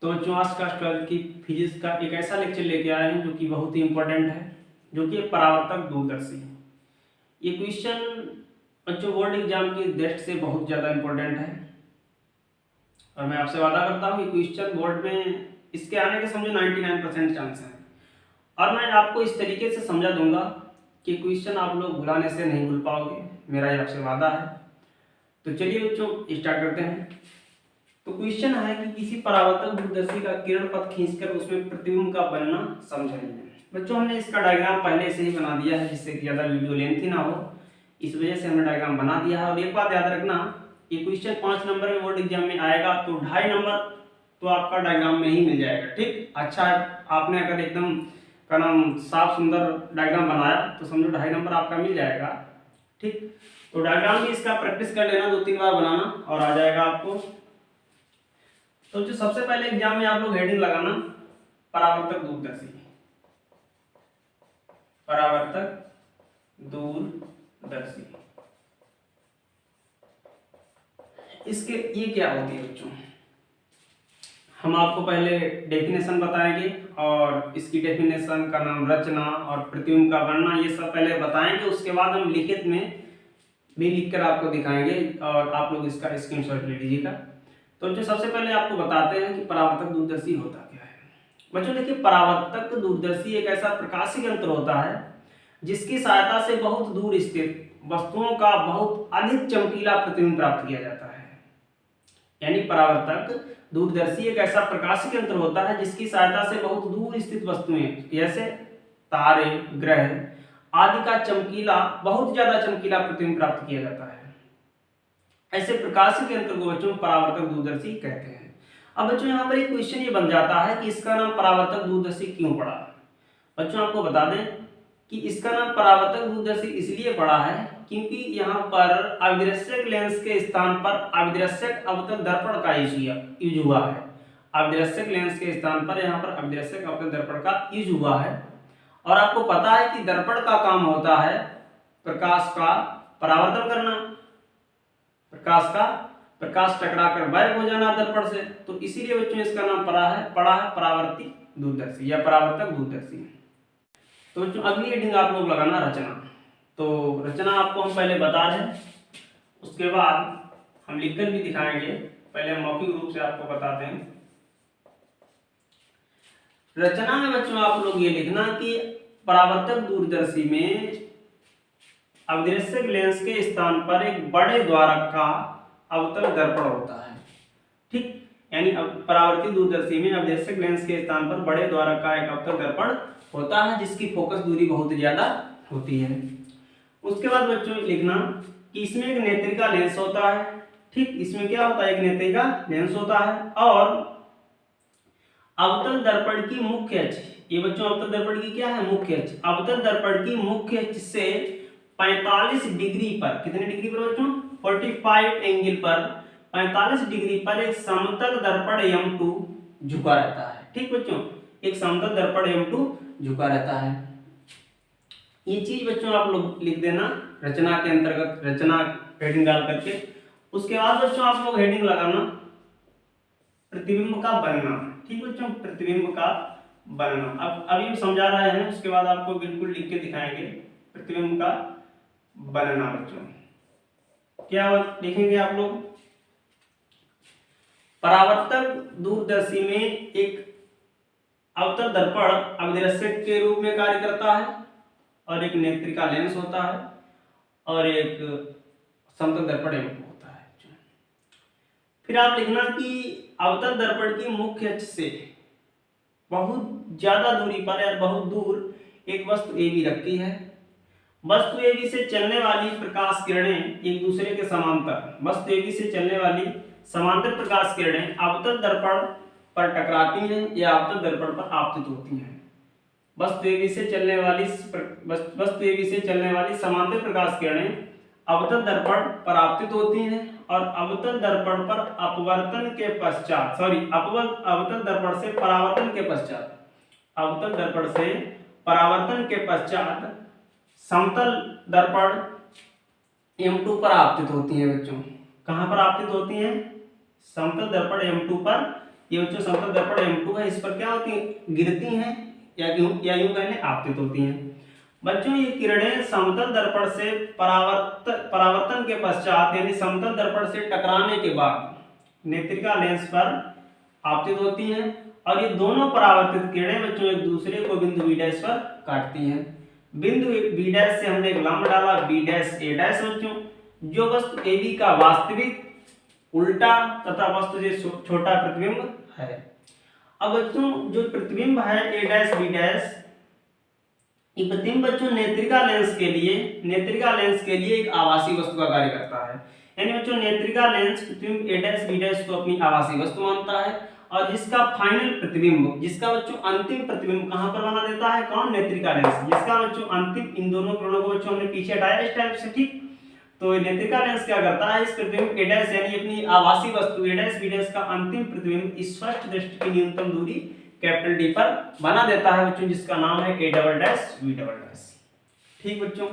तो बच्चों आज का 12th की फिजिक्स का एक ऐसा लेक्चर लेके आए हैं जो कि बहुत ही इंपॉर्टेंट है, जो कि परावर्तक दूरदर्शी। ये क्वेश्चन बच्चों बोर्ड एग्जाम की दृष्टि से बहुत ज़्यादा इंपॉर्टेंट है और मैं आपसे वादा करता हूँ कि क्वेश्चन बोर्ड में इसके आने के समझो 99% चांस है। और मैं आपको इस तरीके से समझा दूंगा कि क्वेश्चन आप लोग भुलाने से नहीं भूल पाओगे, मेरा ये आपसे वादा है। तो चलिए बच्चों स्टार्ट करते हैं। तो क्वेश्चन है कि किसी परावर्तक दूरदर्शी का किरण पथ खींचकर उसमें प्रतिबिंब का बनना समझाइए। बच्चों हमने इसका डायग्राम पहले से ही बना दिया है जिससे कि ज़्यादा वीडियो लेंथी ना हो, इस वजह से हमने डायग्राम बना दिया है। और एक बात याद रखना, ये क्वेश्चन 5 नंबर में बोर्ड एग्जाम में आएगा तो 2.5 नंबर तो आपका डायग्राम में ही मिल जाएगा। ठीक, अच्छा आपने अगर एकदम का नाम साफ सुंदर डायग्राम बनाया तो समझो 2.5 नंबर आपका मिल जाएगा। ठीक, तो डायग्राम भी इसका प्रैक्टिस कर लेना, 2-3 बार बनाना और आ जाएगा आपको। तो जो सबसे पहले एग्जाम में आप लोग हेडिंग लगाना परावर्तक दूरदर्शी, परावर्तक दूरदर्शी। इसके ये क्या होती है बच्चों, हम आपको पहले डेफिनेशन बताएंगे और इसकी डेफिनेशन का नाम, रचना और प्रतिबिंब का वर्णना, ये सब पहले बताएंगे। उसके बाद हम लिखित में भी लिखकर आपको दिखाएंगे और आप लोग इसका स्क्रीनशॉट ले लीजिएगा। तो जो सबसे पहले आपको बताते हैं कि परावर्तक दूरदर्शी होता क्या है। बच्चों देखिए, परावर्तक दूरदर्शी एक ऐसा प्रकाशिक यंत्र होता है जिसकी सहायता से बहुत दूर स्थित वस्तुओं का बहुत अधिक चमकीला प्रतिबिंब प्राप्त किया जाता है। यानी परावर्तक दूरदर्शी एक ऐसा प्रकाशिक यंत्र होता है जिसकी सहायता से बहुत दूर स्थित वस्तुएं जैसे तारे, ग्रह आदि का चमकीला, बहुत ज्यादा चमकीला प्रतिबिंब प्राप्त किया जाता है। ऐसे प्रकाशिक यंत्र को बच्चों परावर्तक दूरदर्शी कहते हैं। अब बच्चों यहाँ पर एक क्वेश्चन ये बन जाता है कि इसका नाम परावर्तक दूरदर्शी क्यों पड़ा। बच्चों आपको बता दें कि इसका नाम परावर्तक दूरदर्शी इसलिए पड़ा है क्योंकि यहाँ पर अविदृश्यक लेंस के स्थान पर अविदृश्यक अवतल दर्पण का यूज हुआ है। अविदृश्यक लेंस के स्थान पर यहाँ पर अविदृश्यक अवतल दर्पण का यूज हुआ है। और आपको पता है कि दर्पण का काम होता है प्रकाश का परावर्तन करना, प्रकाश टकरा कर गायब हो जाना दर्पण से। तो इसीलिए बच्चों इसका नाम पड़ा है परावर्तिक दूरदर्शी या परावर्तक दूरदर्शी। तो बच्चों अगली हेडिंग आप लोग लगाना रचना। तो रचना आपको हम पहले बता रहे हैं, उसके बाद हम लिखकर भी दिखाएंगे। पहले हम मौखिक रूप से आपको बताते हैं। रचना में बच्चों आप लोग ये लिखना कि परावर्तक दूरदर्शी में अविदृश्यक लेंस के स्थान पर एक बड़े द्वारक का अवतल दर्पण होता है। ठीक, यानी परावर्तित दूरदर्शी में अविदृश्यक लेंस के स्थान पर बड़े द्वारक का एक अवतल दर्पण होता है जिसकी फोकस दूरी बहुत ज्यादा होती है। उसके बाद बच्चों लिखना कि इसमें एक नेत्रिका लेंस होता है। ठीक, इसमें क्या होता है, एक नेत्रिका लेंस होता है और अवतल दर्पण की मुख्य अक्ष, ये बच्चों अवतल दर्पण की क्या है, मुख्य अक्ष। अवतल दर्पण की मुख्य अक्ष से 45 डिग्री पर, कितने डिग्री पर बच्चों, 45 एंगल पर, 45 डिग्री पर एक समतल दर्पण M2 झुका रहता है। ठीक बच्चों, एक समतल दर्पण M2 झुका रहता है। ये चीज बच्चों आप लोग लिख देना रचना के अंतर्गत, रचना हेडिंग डाल करके। उसके बाद बच्चों आप लोग हेडिंग लगाना प्रतिबिंब का बनना। ठीक बच्चों, प्रतिबिंब का बनना। अब अभी हम समझा रहे हैं, उसके बाद आपको बिल्कुल लिख के दिखाएंगे प्रतिबिंब का बनना। बच्चों क्या लिखेंगे आप लोग, परावर्तक दूरदर्शी में एक अवतल दर्पण अविदृश्यक के रूप में कार्य करता है और एक नेत्रिका लेंस होता है और एक समतल दर्पण होता है। फिर आप लिखना कि अवतल दर्पण की मुख्य अक्ष से बहुत ज्यादा दूरी पर या बहुत दूर एक वस्तु AB रखती है। वस्तु AB से चलने वाली प्रकाश किरणें एक दूसरे के समांतर, वस्तु AB से चलने वाली समांतर प्रकाश किरणें अवतल दर्पण पर टकराती हैं या अवतल दर्पण पर आपतित होती हैं। वस्तु AB से चलने वाली समांतर प्रकाश किरणें अवतल दर्पण पर आपतित होती हैं और अवतल दर्पण पर अपवर्तन के पश्चात, अवतल दर्पण से परावर्तन के पश्चात, अवतल दर्पण से परावर्तन के पश्चात समतल दर्पण M2 पर आपतित होती हैं। बच्चों कहां पर आपतित होती हैं, समतल दर्पण M2 पर ये बच्चों समतल दर्पण M2 है, इस पर क्या होती है, गिरती हैं या यूं कहने आपतित होती हैं। बच्चों ये किरणें समतल दर्पण से परावर्तन के पश्चात यानी समतल दर्पण से टकराने के बाद नेत्रिका लेंस पर आपतित होती हैं और ये दोनों परावर्तित किरणें बच्चों एक दूसरे को बिंदु B' पर काटती हैं। बिंदु B' से हमने एक लंब डाला B', बच्चों जो वस्तु AB का वास्तविक, उल्टा तथा वस्तु से छोटा प्रतिबिंब है। अब बच्चों जो प्रतिबिंब है A', ये प्रतिबिंब बच्चों नेत्रिका लेंस के लिए एक आभासी वस्तु का कार्य करता है। यानी बच्चों नेत्रिका लेंस प्रतिबिंब A', को अपनी आभासी वस्तु मानता है और जिसका फाइनल प्रतिबिंब, जिसका बच्चों अंतिम प्रतिबिंब कहां पर बना देता है, कौन, नेत्रिका लेंस, जिसका बच्चों अंतिम, इन दोनों किरणों को बच्चों हमने पीछे हटाया इस टाइप से, ठीक। तो नेत्रिका लेंस क्या करता है, इस प्रतिबिंब A' यानी अपनी आभासी वस्तु A', का अंतिम प्रतिबिंब स्पष्ट दृष्टि की न्यूनतम दूरी D पर बना देता है बच्चों, जिसका नाम है A', ठीक बच्चों।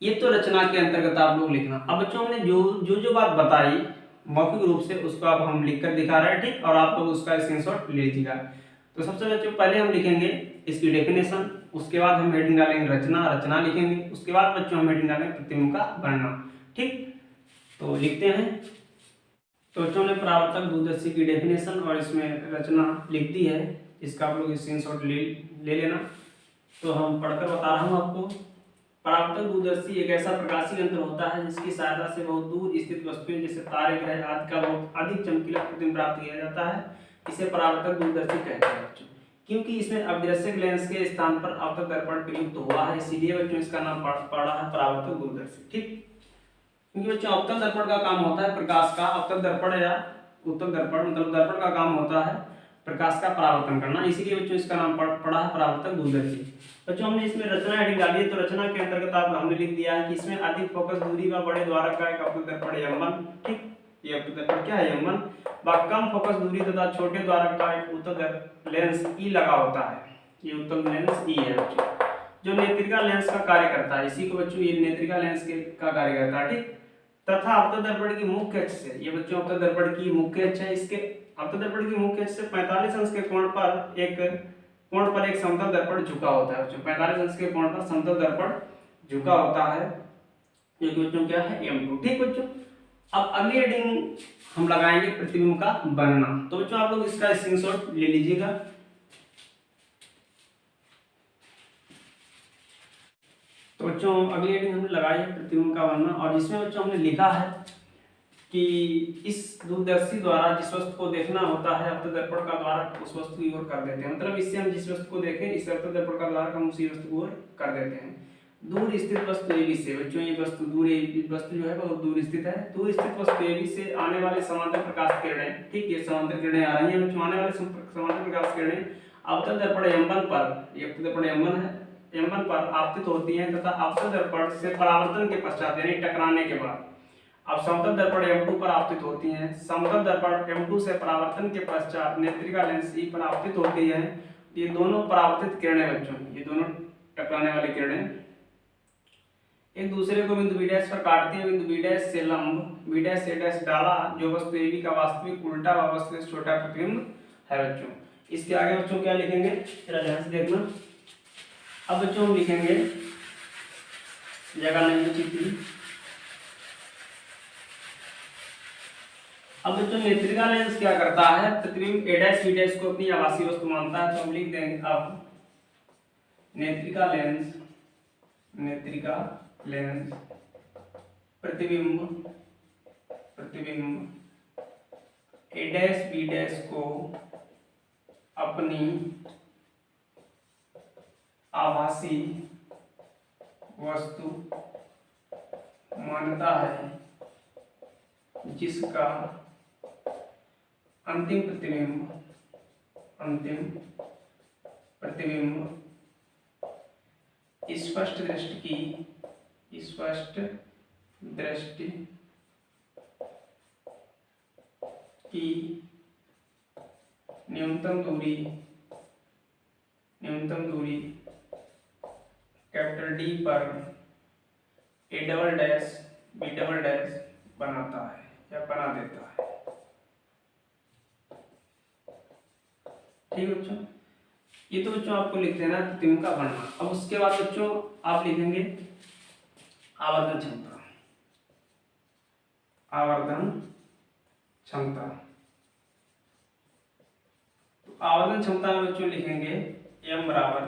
ये तो रचना के अंतर्गत आप लोग लिखना। अब बच्चों हमने जो बात बताई मौखिक रूप से उसको अब हम लिखकर दिखा रहे हैं, ठीक, और आप लोग उसका स्क्रीनशॉट ले लीजिएगा। तो सबसे बच्चों पहले हम लिखेंगे इसकी डेफिनेशन, उसके बाद हम हेडिंग डालेंगे रचना लिखेंगे, उसके बाद बच्चों हम हेडिंग डालेंगे प्रतिबिंब का वर्णन, ठीक। तो लिखते हैं। तो बच्चों ने परावर्तक दूरदर्शी की डेफिनेशन और इसमें रचना लिख दी है, इसका आप लोग स्क्रीनशॉट ले लेना। तो हम पढ़कर बता रहा हूँ आपको। परावर्तक दूरदर्शी एक ऐसा प्रकाशीय यंत्र होता है जिसकी सहायता से बहुत दूर स्थित वस्तुएं जैसे तारे, ग्रह आदि का बहुत अधिक चमकीला प्रतिबिंब प्राप्त किया जाता है। इसे परावर्तक दूरदर्शी कहते हैं बच्चों, क्योंकि इसमें अभिदर्शक लेंस के स्थान पर आपतक दर्पण प्रयुक्त हुआ है, इसीलिए बच्चों इसका नाम पड़ा है परावर्तक दूरदर्शी, ठीक। क्योंकि बच्चों अवतल दर्पण का काम होता है प्रकाश का, अवतल दर्पण या उत्तल दर्पण मतलब दर्पण का काम होता है प्रकाश का परावर्तन करना, इसीलिए बच्चों इसका नाम पड़ा है परावर्तक दूरदर्शी। बच्चों हमने इसमें रचना हेडिंग डाली है, तो रचना के अंतर्गत आप हमने लिख दिया है कि इसमें अधिक फोकस दूरी व बड़े द्वारक का एक अवतल दर्पण M1, ठीक, ये अवतल दर्पण क्या है M1, व कम फोकस दूरी तथा छोटे द्वारक का एक उत्तल लेंस E लगा होता है, ये उत्तल लेंस E है बच्चों, जो नेत्रिका लेंस का कार्य करता है। इसी को बच्चों ये नेत्रिका लेंस का कार्य करता है, ठीक। तथा अवतल दर्पण की मुख्य अक्ष से, ये बच्चों अवतल दर्पण की मुख्य अक्ष है, इसके अवतल दर्पण की मुख्य अक्ष से 45 अंश के कोण पर एक समतल दर्पण झुका होता है बच्चों, 45 अंश के कोण पर समतल दर्पण झुका होता है, जो कि बच्चों क्या है M2, ठीक बच्चों। अब अगली हेडिंग हम लगाएंगे प्रतिबिंब का वर्णन। तो बच्चों आप लोग इसका स्क्रीनशॉट ले लीजिएगा। तो बच्चों अगली हेडिंग हमने लगाई है प्रतिबिंब का वर्णन, और जिसमें बच्चों हमने लिखा है कि इस दूरदर्शी द्वारा जिस वस्तु को देखना होता है अवतल दर्पण का द्वारक उस वस्तु की ओर कर देते हैं, मतलब इससे हम जिस वस्तु को देखें इस अवतल दर्पण का द्वारक हम उसी वस्तु की ओर कर देते हैं। दूर स्थित वस्तु AB से, बच्चों ये वस्तु वस्तु जो है बहुत दूर स्थित है, दूर स्थित वस्तु AB से आने वाले समांतर प्रकाश किरणें, ठीक, ये समांतर किरणें आ रही हैं बच्चों, आने वाले समांतर प्रकाश किरणें अवतल दर्पण M1 पर, ये अवतल दर्पण M1 है, M1 पर आपतित होती हैं तथा अवतल दर्पण से परावर्तन के पश्चात यानी टकराने के बाद अब समतल दर्पण M2 पर आपतित होती हैं। समतल दर्पण M2 से परावर्तन के पश्चात नेत्रिका लेंस E पर आपतित होती हैं। ये दोनों परावर्तित किरणें बच्चों, ये दोनों टकराने वाली किरणें एक दूसरे को बिंदु B' पर काटती हैं। बिंदु B' से लंब B' डाला जो वस्तु AB का वास्तविक, उल्टा व वस्तु से छोटा प्रतिबिंब है बच्चों। इसके आगे बच्चों क्या लिखेंगे, जरा ध्यान से देखना। अब बच्चों हम लिखेंगे, जगह नहीं बची थी। अब बच्चों नेत्रिका लेंस क्या करता है, प्रतिबिंब A' को अपनी आभासी वस्तु मानता है, तो हम लिख देंगे अब नेत्रिका लेंस प्रतिबिंब A' को अपनी आभासी वस्तु मानता है, जिसका अंतिम प्रतिबिंब स्पष्ट दृष्टि की न्यूनतम दूरी कैपिटल D पर A', B' बनाता है या बना देता है। ठीक है बच्चों, ये तो बच्चों आपको लिख देना है प्रतिबिंब का वर्णन। अब उसके बाद बच्चों आप लिखेंगे आवर्धन क्षमता। आवर्धन क्षमता, तो आवर्धन क्षमता में बच्चों लिखेंगे m बराबर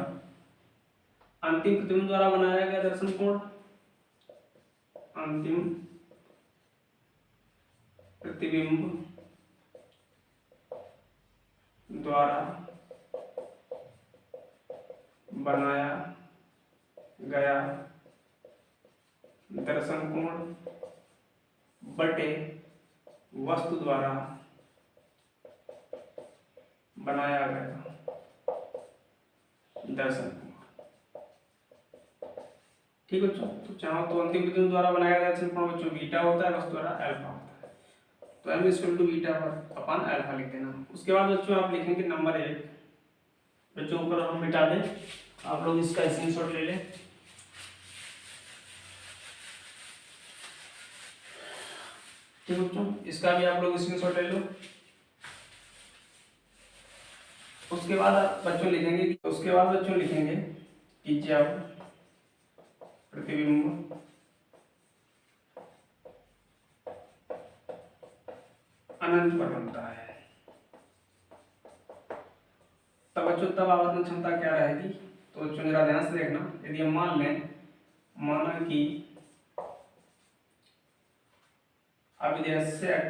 अंतिम प्रतिबिंब द्वारा बनाया गया दर्शन कोण, अंतिम प्रतिबिंब द्वारा बनाया गया दर्शन कोण बटे वस्तु द्वारा बनाया गया दर्शन कोण। ठीक बच्चों, तो चाहो तो अंतिम प्रतिबिंब द्वारा बनाया गया दर्शन कोण बच्चों बीटा होता है, वस्तु द्वारा अल्फा होता है, तो m इक्वल टू बीटा अपन अल्फा लिख देना। उसके बाद बच्चों आप लिखेंगे नंबर 1। बच्चों ऊपर हम मिटा दें, आप लोग इसका स्क्रीनशॉट ले लें। ठीक बच्चों, इसका भी आप लोग स्क्रीनशॉट ले लो। उसके बाद आप बच्चों लिखेंगे कि जब प्रतिबिंब अनंत पर बनता है तब बच्चों तब आवर्धन क्षमता क्या रहेगी। तो बच्चों जरा ध्यान से देखना, यदि हम माना कि अभिदर्शक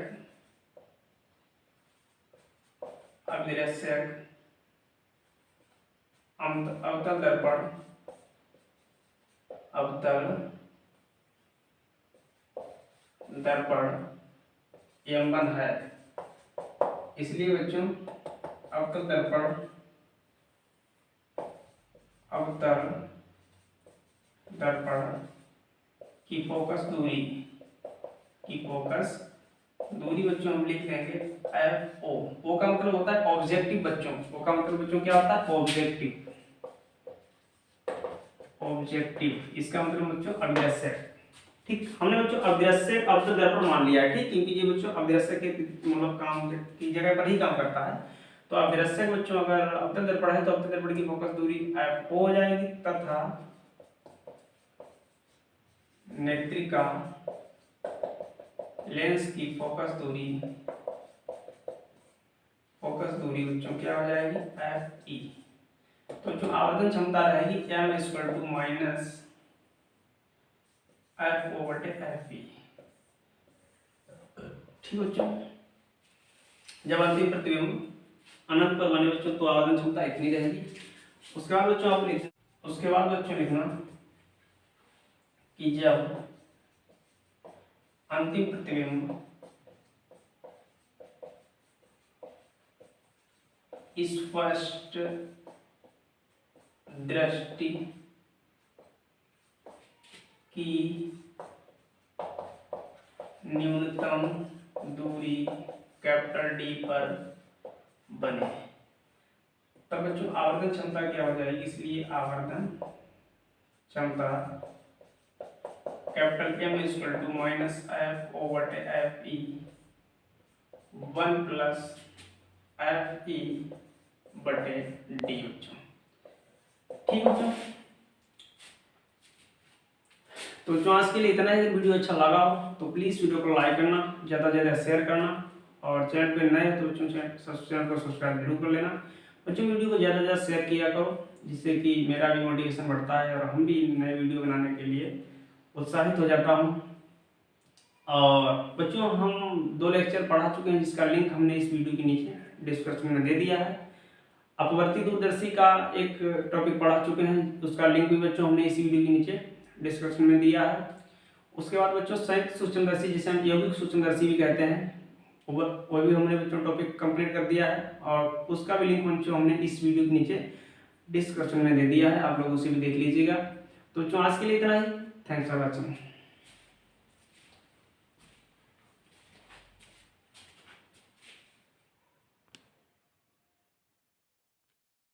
अवतल दर्पण m1 है, इसलिए बच्चों अवतल दर्पण की फोकस दूरी बच्चों हम लिख लेंगे FO। O का मतलब होता है ऑब्जेक्टिव बच्चों, O का मतलब बच्चों क्या होता है ऑब्जेक्टिव, इसका मतलब बच्चों अभिदर्शक। ठीक, हमने बच्चों अभिदर्शक अवतल दर्पण मान लिया है, ठीक, क्योंकि ये बच्चों अभिदर्शक के मतलब काम की जगह पर ही काम करता है। तो अभिदर्शक बच्चों अगर अवतल दर्पण है तो अवतल दर्पण की फोकस दूरी FO हो जाएगी तथा नेत्रिका लेंस की फोकस दूरी बच्चों क्या हो जाएगी FE। तो जो आवर्धन क्षमता रहेगी m equal to minus FO बटे FE। ठीक बच्चों, जब अंतिम प्रतिबिंब अनंत पर बने बच्चों तो आवर्धन क्षमता इतनी रहेगी। उसके बाद बच्चों लिखना कि जब अंतिम प्रतिबिंब स्पष्ट दृष्टि की न्यूनतम दूरी कैपिटल D पर बने तब बच्चों आवर्धन क्षमता क्या हो जाएगी। इसलिए आवर्धन क्षमता capital M equal to minus FO बटे FE 1 प्लस FE बटे D बच्चों। ठीक बच्चों, तो जो आज के लिए इतना ही। वीडियो अच्छा लगा हो तो प्लीज़ वीडियो को लाइक करना, ज़्यादा से ज़्यादा शेयर करना, और चैनल पे नए हो तो बच्चों चैनल को सब्सक्राइब जरूर कर लेना। बच्चों वीडियो को ज़्यादा से ज़्यादा शेयर किया करो, जिससे कि मेरा भी मोटिवेशन बढ़ता है और हम भी नए वीडियो बनाने के लिए उत्साहित हो जाता हूँ। और बच्चों हम 2 लेक्चर पढ़ा चुके हैं, जिसका लिंक हमने इस वीडियो के नीचे डिस्क्रिप्शन में दे दिया है। अपवर्ती दूरदर्शी का एक टॉपिक पढ़ा चुके हैं, उसका लिंक भी बच्चों हमने इसी वीडियो के नीचे डिस्क्रिप्शन में दिया है। उसके बाद बच्चों संयुक्त सूक्ष्मदर्शी, जिसे हम यौगिक सूक्ष्मदर्शी भी कहते हैं, वो भी हमने बच्चों टॉपिक कंप्लीट कर दिया है, और उसका भी लिंक बच्चों हमने इस वीडियो के नीचे डिस्क्रिप्शन में दे दिया है, आप लोग उसे भी देख लीजिएगा। तो बच्चों आज के लिए इतना ही। Thanks for watching.